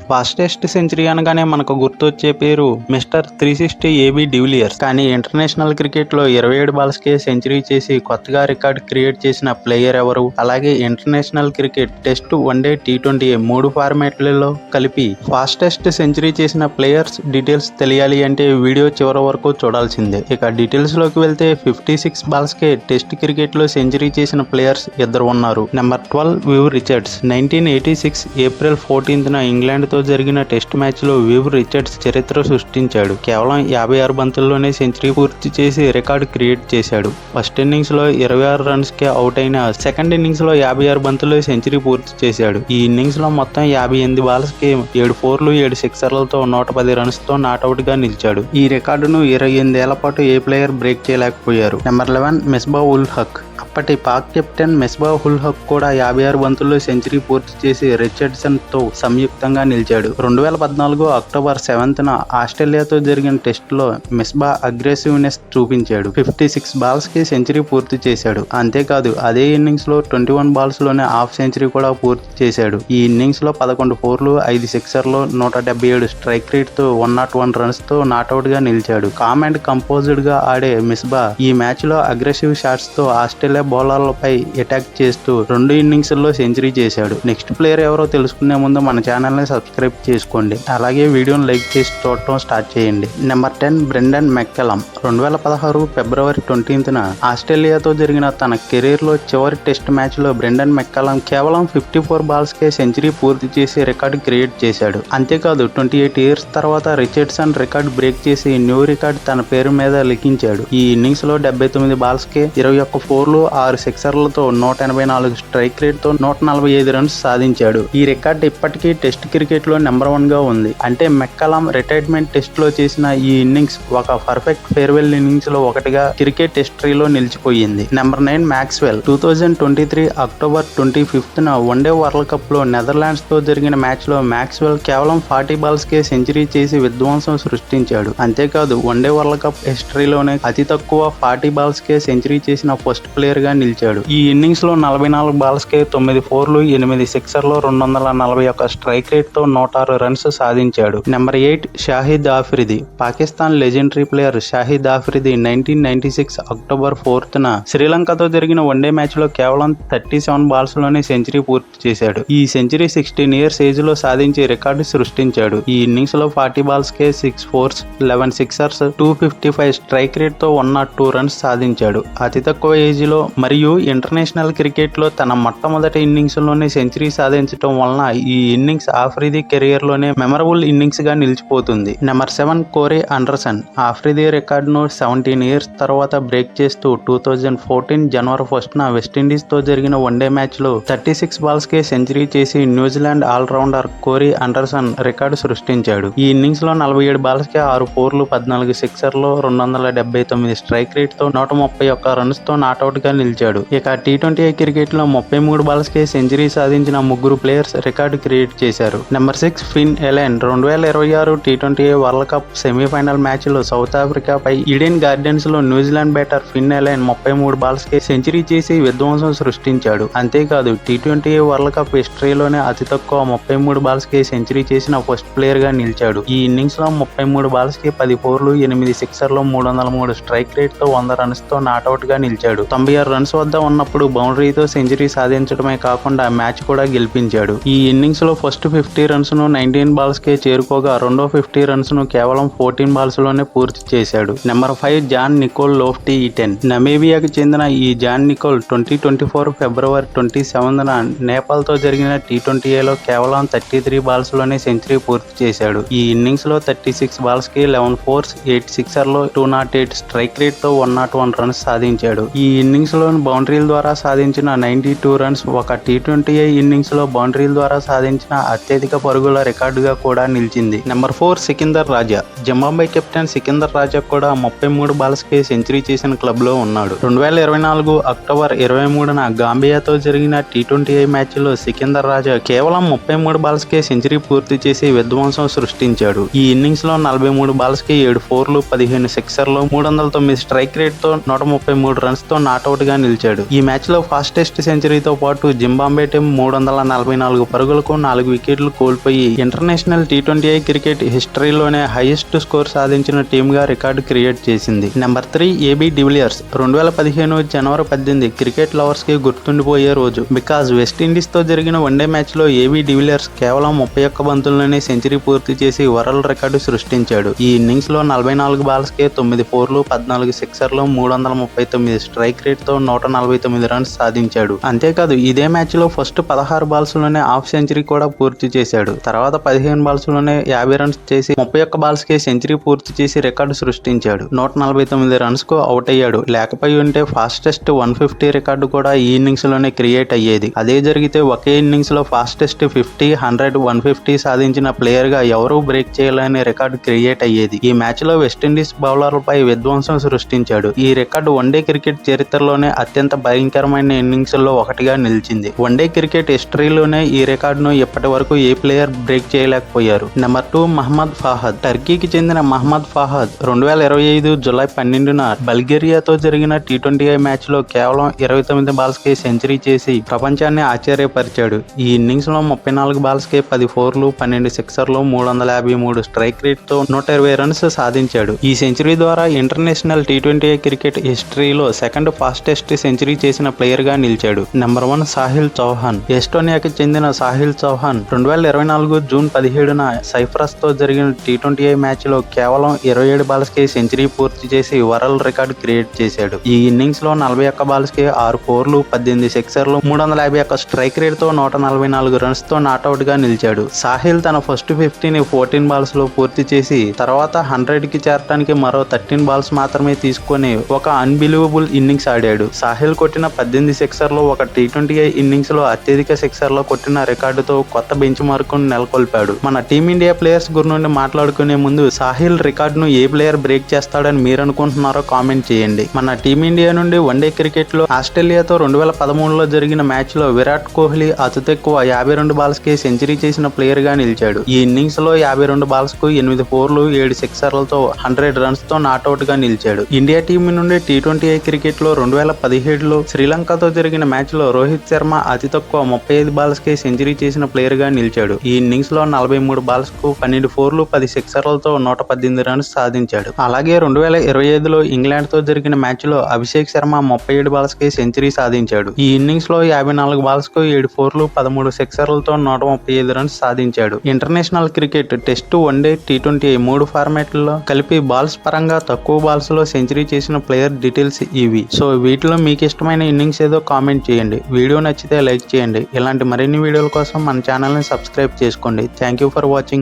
Fastest century అనగానే మనకు గుర్తొచ్చే పేరు మిస్టర్ 360 ఏబీ డివిలియర్స్. కానీ ఇంటర్నేషనల్ క్రికెట్ లో 27 బాల్స్కే సెంచరీ చేసి కొత్తగా రికార్డ్ క్రియేట్ చేసిన ప్లేయర్ ఎవరు? అలాగే international cricket test, one day, T20 3 ఫార్మాట్లలో కలిపి ఫాస్టెస్ట్ సెంచరీ చేసిన ప్లేయర్స్ డీటెయిల్స్ తెలియాలి అంటే వీడియో చివరి వరకు చూడాల్సిందే. ఇక డీటెయిల్స్ లోకి వెళ్తే 56 బాల్స్కే టెస్ట్ క్రికెట్ లో సెంచరీ చేసిన ప్లేయర్స్ ఇద్దరు ఉన్నారు. నెంబర్ 12 వివ్ రిచర్డ్స్. 1986 ఏప్రిల్ 14న ఇంగ్లాండ్ తో జరిగిన టెస్ట్ మ్యాచ్ లో వివ్ రిచర్డ్స్ చరిత్ర సృష్టించాడు. కేవలం 56 బంతుల్లోనే సెంచరీ పూర్తి చేసి రికార్డు క్రియేట్ చేశాడు. ఫస్ట్ ఇన్నింగ్స్ లో 26 రన్స్ కే అవుట్ అయిన సెకండ్ ఇన్నింగ్స్ లో 56 బంతుల్లో సెంచరీ పూర్తి చేశాడు. ఈ ఇన్నింగ్స్ లో మొత్తం 58 బాల్స్ కి 7 4లు 7 సిక్సర్లతో 110 రన్స్ తో నాట్అవుట్ గా నిలిచాడు. ఈ రికార్డును 28 ఏళ్ల పాటు ఏ ప్లేయర్ బ్రేక్ చేయలేకపోయారు. నెంబర్ 11 మిస్బా ఉల్ హక్. అప్పటి పాక్ కెప్టెన్ మిస్బా ఉల్ హక్ కూడా 56 బంతుల్లో సెంచరీ పూర్తి చేసి రిచర్డ్సన్ తో సంయుక్తంగా నిలిచాడు. 2014 అక్టోబర్ 7న ఆస్ట్రేలియాతో జరిగిన టెస్ట్ లో మిస్బా అగ్రెసివ్నెస్ చూపించాడు. 56 బాల్స్ కి సెంచరీ పూర్తి చేశాడు. అంతేకాదు అదే ఇన్నింగ్స్ లో 21 బాల్స్ లోనే హాఫ్ సెంచరీ కూడా పూర్తి చేశాడు. ఈ ఇన్నింగ్స్ లో 11 4లు 5 సిక్సర్లు 177 స్ట్రైక్ రేట్ తో 101 రన్స్ తో నాట్అవుట్ గా నిలిచాడు. కామ్ అండ్ కంపోజ్డ్ గా ఆడే మిస్బా ఈ మ్యాచ్ లో అగ్రెసివ్ షాట్స్ తో ఆస్ట్రేలియా బౌలర్లపై అటాక్ చేస్తూ 2 ఇన్నింగ్స్ లో సెంచరీ చేశాడు. నెక్స్ట్ ప్లేయర్ ఎవరో తెలుసుకునే ముందు మన ఛానల్ ని సబ్స్క్రైబ్ చేసుకోండి. అలాగే వీడియోని లైక్ చేసి చూడటం స్టార్ట్ చేయండి. Number 10 Brendon McCullum. 2016 ఫిబ్రవరి 20న ఆస్ట్రేలియాతో జరిగిన తన కెరీర్ లో చివరి టెస్ట్ మ్యాచ్ లో బ్రెండన్ మెక్కలం కేవలం 54 బాల్స్ కే సెంచరీ పూర్తి చేసి రికార్డు క్రియేట్ చేశాడు. అంతేకాదు 28 ఇయర్స్ తర్వాత రిచర్డ్సన్ రికార్డు బ్రేక్ చేసి న్యూ రికార్డ్ తన పేరు మీద లిఖించాడు. ఈ ఇన్నింగ్స్ లో 79 బాల్స్ కే 21 4లు 6 సిక్సర్లతో 184 స్ట్రైక్ రేట్ తో 145 రన్స్ సాధించాడు. ఈ రికార్డ్ ఇప్పటికీ టెస్ట్ క్రికెట్ లో నెంబర్ 1 గా ఉంది. అంటే మెక్కలం రిటైర్మెంట్ టెస్ట్ లో చేసిన ఈ ఇన్నింగ్స్ ఒక పర్ఫెక్ట్ ఫేర్వెల్ ఇన్నింగ్స్ లో ఒకటిగా క్రికెట్ హిస్టరీలో నిలిచిపోయింది. Number 9 Maxwell. 2023 అక్టోబర్ 25న వన్డే వరల్డ్ కప్ లో నెదర్లాండ్స్ తో జరిగిన మ్యాచ్ లో మ్యాక్స్వెల్ కేవలం 40 బాల్స్ కే సెంచరీ చేసి విధ్వంసం సృష్టించాడు. అంతేకాదు వన్డే వరల్డ్ కప్ హిస్టరీలోనే అతి తక్కువ 40 బాల్స్ కే సెంచరీ చేసిన ఫస్ట్ ప్లేయర్ గా నిలిచాడు. ఈ ఇన్నింగ్స్ లో 44 బాల్స్ కే 9 4లు 8 సిక్సర్లు 241 స్ట్రైక్ రేట్ తో 106 రన్స్ సాధించాడు. Number 8 Shahid Afridi. Pakistan legendary player Shahid Afridi 1996 October 4న శ్రీలంకతో జరిగిన వన్డే మ్యాచ్ లో కేవలం 37 బాల్స్ లోనే సెంచరీ పూర్తి చేశాడు. ఈ సెంచరీ 16 ఇయర్స్ ఏజ్ లో సాధించి రికార్డు సృష్టించాడు. ఈ ఇన్నింగ్స్ లో 40 బాల్స్ కే 6 4s 11 సిక్సర్స్ 255 స్ట్రైక్ రేట్ తో 102 రన్స్ సాధించాడు. అతి తక్కువ ఏజ్ లో మరియు ఇంటర్నేషనల్ క్రికెట్ లో తన మొట్టమొదటి ఇన్నింగ్స్ లోనే సెంచరీ సాధించడం వలన ఈ ఇన్నింగ్స్ ఆఫ్రిది కెరియర్ లోనే మెమరబుల్ ఇన్నింగ్స్ గా నిలిచిపోతుంది. నెంబర్ 7 కోరీ అండర్సన్. ఆఫ్రిది రికార్డ్ ను 17 ఇయర్స్ తర్వాత బ్రేక్ చేస్తూ 2014 జనవరి 1న వెస్టిండీస్ తో జరిగిన వన్డే మ్యాచ్ లో 36 బాల్స్ కే సెంచరీ చేసి New Zealand all rounder Corey Anderson record సృష్టించాడు. ఈ ఇన్నింగ్స్ లో 47 బాల్స్ కే 6 4లు 14 సిక్సర్లు 279 స్ట్రైక్ రేట్ తో 131 రన్స్ తో నాట్అవుట్ గా నిలిచాడు. ఇక టీ20 క్రికెట్ లో 33 బాల్స్ కే సెంచరీ సాధించిన ముగ్గురు ప్లేయర్స్ రికార్డు క్రియేట్ చేశారు. నెంబర్ 6 ఫిన్ Ellen. 2026 T20 world cup semifinal match లో సౌత్ ఆఫ్రికా పై ఈడెన్ గార్డెన్స్ లో న్యూజిలాండ్ బ్యాటర్ ఫిన్ ఎలెన్ 33 బాల్స్ కే సెంచరీ చేసి విధ్వంసం సృష్టించాడు. అంతేకాదు టీ20 వరల్డ్ కప్ హిస్టరీలోనే అతి తక్కువ 33 బాల్స్ కే సెంచరీ చేసిన ఫస్ట్ ప్లేయర్ గా నిలిచాడు. ఈ ఇన్నింగ్స్ లో 33 బాల్స్ కి 10 4లు 8 సిక్సర్లు 303 స్ట్రైక్ రేట్ తో 100 రన్స్ తో నాట్అవుట్ గా నిలిచాడు. 96 రన్స్ వద్ద ఉన్నప్పుడు బౌండరీతో సెంచరీ సాధించడమే కాకుండా మ్యాచ్ కూడా గెలిపించాడు. ఈ ఇన్నింగ్స్ లో ఫస్ట్ 50 రన్స్ ను 19 బాల్స్ కే చేరుకోగా రెండో 50 రన్స్ ను కేవలం 14 బాల్స్ లోనే పూర్తి చేశాడు. Number 5 Jan Nicol Loftie Eaton. నమీబియాకి చెందిన ఈ జాన్ నికోల్ 2024 ఫిబ్రవరి 27న నేపాల్ తో జరిగిన టీ20లో కేవలం 33 బాల్స్ లోనే సెంచరీ పూర్తి చేశాడు. ఈ ఇన్నింగ్స్ లో 36 బాల్స్ కి 11 4s 8 సిక్సర్లు 208 స్ట్రైక్ రేట్ తో 101 రన్స్ సాధించాడు. ఈ ఇన్నింగ్స్ లో బౌండరీల ద్వారా సాధించిన 92 రన్స్ ఒక టీ20 ఇన్నింగ్స్ లో బౌండరీల ద్వారా సాధించిన అత్యధిక పరుగుల రికార్డుగా కూడా నిలిచింది. నెంబర్ 4 సికిందర్ రాజా. జింబాబ్వే కెప్టెన్ సికిందర్ రాజా కూడా 33 బాల్స్ కే సెంచరీ చేసిన క్లబ్ లో ఉన్నాడు. 2024 అక్టోబర్ 23న గాంబియాతో జరిగిన టీ20 మ్యాచ్ లో సికిందర్ రాజా కేవలం 33 బాల్స్ కే సెంచరీ పూర్తి చేసి విధ్వంసం సృష్టించాడు. ఈ ఇన్నింగ్స్ లో 43 బాల్స్ కి 7 4లు 15 సిక్సర్లు 309 స్ట్రైక్ రేట్ తో 133 రన్స్ తో నాట్అవుట్ నాట్అవుట్ గా నిలిచాడు. ఈ మ్యాచ్ లో ఫాస్టెస్ట్ సెంచరీతో పాటు జింబాబ్వే టీం 344 పరుగులకు 4 వికెట్లు కోల్పోయి ఇంటర్నేషనల్ T20I క్రికెట్ హిస్టరీలోనే హైయెస్ట్ స్కోర్ సాధించిన టీమ్ గా రికార్డు క్రియేట్ చేసింది. Number 3 AB de Villiers. 2015 జనవరి 18 క్రికెట్ లవర్స్ కి గుర్తుండిపోయే రోజు. బికాజ్ వెస్టిండీస్ తో జరిగిన వన్డే మ్యాచ్ లో AB డివిలియర్స్ కేవలం 31 బంతుల్లోనే సెంచరీ పూర్తి చేసి వరల్డ్ రికార్డు సృష్టించాడు. ఈ ఇన్నింగ్స్ లో 44 బాల్స్ కే 9 ఫోర్లు, 14 సిక్సర్లు, 339 స్ట్రైక్ రేట్ తో 149 రన్స్ సాధించాడు. అంతేకాదు ఇదే మ్యాచ్ లో ఫస్ట్ 16 బాల్స్ లోనే హాఫ్ సెంచరీ కూడా పూర్తి చేశాడు. తర్వాత 15 బాల్స్ లోనే 50 రన్స్ చేసి 31 బాల్స్ కే సెంచరీ పూర్తి చేసి రికార్డు సృష్టించాడు. 149 రన్స్ కు అవుట్ అయ్యాడు. లేకపోయి ఉంటే ఫాస్టెస్ట్ 150 రికార్డు కూడా ఈ ఇన్నింగ్స్ లోనే క్రియేట్ అయ్యేది. అదే జరిగితే ఒకే ఇన్నింగ్స్ లో ఫాస్టెస్ట్ 50, 100, 150 సాధించిన ప్లేయర్ గా ఎవరూ బ్రేక్ చేయలేని రికార్డు క్రియేట్ అయ్యేది. ఈ మ్యాచ్ లో వెస్టిండీస్ బౌలర్లపై విధ్వంసం సృష్టించాడు. ఈ రికార్డు వన్డే క్రికెట్ చరిత్రలోనే అత్యంత భయంకరమైన ఇన్నింగ్స్ లో ఒకటిగా నిలిచింది. వన్డే క్రికెట్ హిస్టరీలోనే ఈ రికార్డును ఇప్పటి వరకు ఏ ప్లేయర్ బ్రేక్ చేయలేకపోయారు. నెంబర్ 2 మహమ్మద్ ఫాహద్. టర్కీకి చెందిన మహమ్మద్ ఫాహద్ 2025 జూలై 12న బల్గేరియాతో జరిగిన T20I మ్యాచ్ లో కేవలం 29 బాల్స్ కే సెంచరీ చేసి ప్రపంచాన్ని ఆశ్చర్యపరిచాడు. ఈ ఇన్నింగ్స్ లో 34 బాల్స్ కే 10 ఫోర్లు, 12 సిక్సర్లు, 353 స్ట్రైక్ రేట్ తో 120 రన్స్ సాధించాడు. ఈ సెంచరీ ద్వారా ఇంటర్నేషనల్ T20I క్రికెట్ హిస్టరీలో సెకండ్ ఫాస్టెస్ట్ సెంచరీ చేసిన ప్లేయర్ గా నిలిచాడు. నెంబర్ 1 సాహిల్ చౌహాన్. ఎస్టోనియాకి చెందిన సాహిల్ చౌహాన్ 2024 జూన్ 17న సైప్రస్ తో జరిగిన T20I మ్యాచ్ లో కేవలం 27 బాల్స్ కే సెంచరీ పూర్తి చేసి వరల్డ్ రికార్డు క్రియేట్ చేశాడు. ఈ ఇన్నింగ్స్ లో 41 బాల్స్ కే 6 ఫోర్లు, 18 సిక్సర్లు, 351 స్ట్రైక్ రేట్ తో 144 రన్స్ తో నాట్అవుట్ గా నిలిచాడు. సాహిల్ తన ఫస్ట్ 50ని 14 బాల్స్ లో పూర్తి చేసి తర్వాత 100 కి చేరడానికి మరో 13 బాల్స్ మాత్రమే తీసుకొని ఒక అన్బిలీవబుల్ ఇన్నింగ్స్ ఆడాడు. సాహిల్ కొట్టిన 18 సిక్సర్లు ఒక T20I ఇన్నింగ్స్ లో అత్యధిక సిక్సర్లో కొట్టిన రికార్డుతో కొత్త బెంచ్ మార్క్ ను నెలకొల్పాడు. మన టీమిండియా ప్లేయర్స్ గురించి మాట్లాడుకునే ముందు సాహిల్ రికార్డును ఏ ప్లేయర్ బ్రేక్ చేస్తాడని మీరు అనుకుంటున్నారో కామెంట్ చేయండి. మన టీమిండియా నుండి వన్డే క్రికెట్ లో ఆస్ట్రేలియాతో 2013లో జరిగిన మ్యాచ్ లో విరాట్ కోహ్లీ అతి తక్కువ 52 బాల్స్ కే సెంచరీ చేసిన ప్లేయర్ గా నిలిచాడు. ఈ ఇన్నింగ్స్ లో 52 బాల్స్ కు 8 ఫోర్లు, 7 సిక్సర్లతో 100 రన్స్ తో నాట్అవుట్ గా నిలిచాడు. ఇండియా టీం నుండి T20I క్రికెట్ లో 2017లో శ్రీలంకతో జరిగిన మ్యాచ్ లో రోహిత్ శర్మ అతి తక్కువ 35 బాల్స్ కే సెంచరీ చేసిన ప్లేయర్ గా నిలిచాడు. ఈ ఇన్నింగ్స్ లో 43 బాల్స్ కు 12 ఫోర్లు, 10 సిక్సర్లతో 118 రన్స్ సాధించాడు. అలాగే 2025లో ఇంగ్లాండ్ తో జరిగిన మ్యాచ్ లో అభిషేక్ శర్మ 37 బాల్స్ కే సెంచరీ సాధించాడు. ఈ ఇన్నింగ్స్ లో 54 బాల్స్ కు 7 ఫోర్లు, 13 సిక్సర్లతో 135 రన్స్ సాధించాడు. International cricket test, one day, T20I 3 ఫార్మాట్లలో కలిపి బాల్స్ పరంగా తక్కువ బాల్స్ లో సెంచరీ చేసిన ప్లేయర్ డీటెయిల్స్ ఇవి. సో వీటిలో మీకు ఇష్టమైన ఇన్నింగ్స్ ఏదో కామెంట్ చేయండి. వీడియో నచ్చితే లైక్ చేయండి. ఇలాంటి మరిన్ని వీడియోల కోసం మన ఛానల్ ని సబ్స్క్రైబ్ చేసుకోండి. Thank you for watching.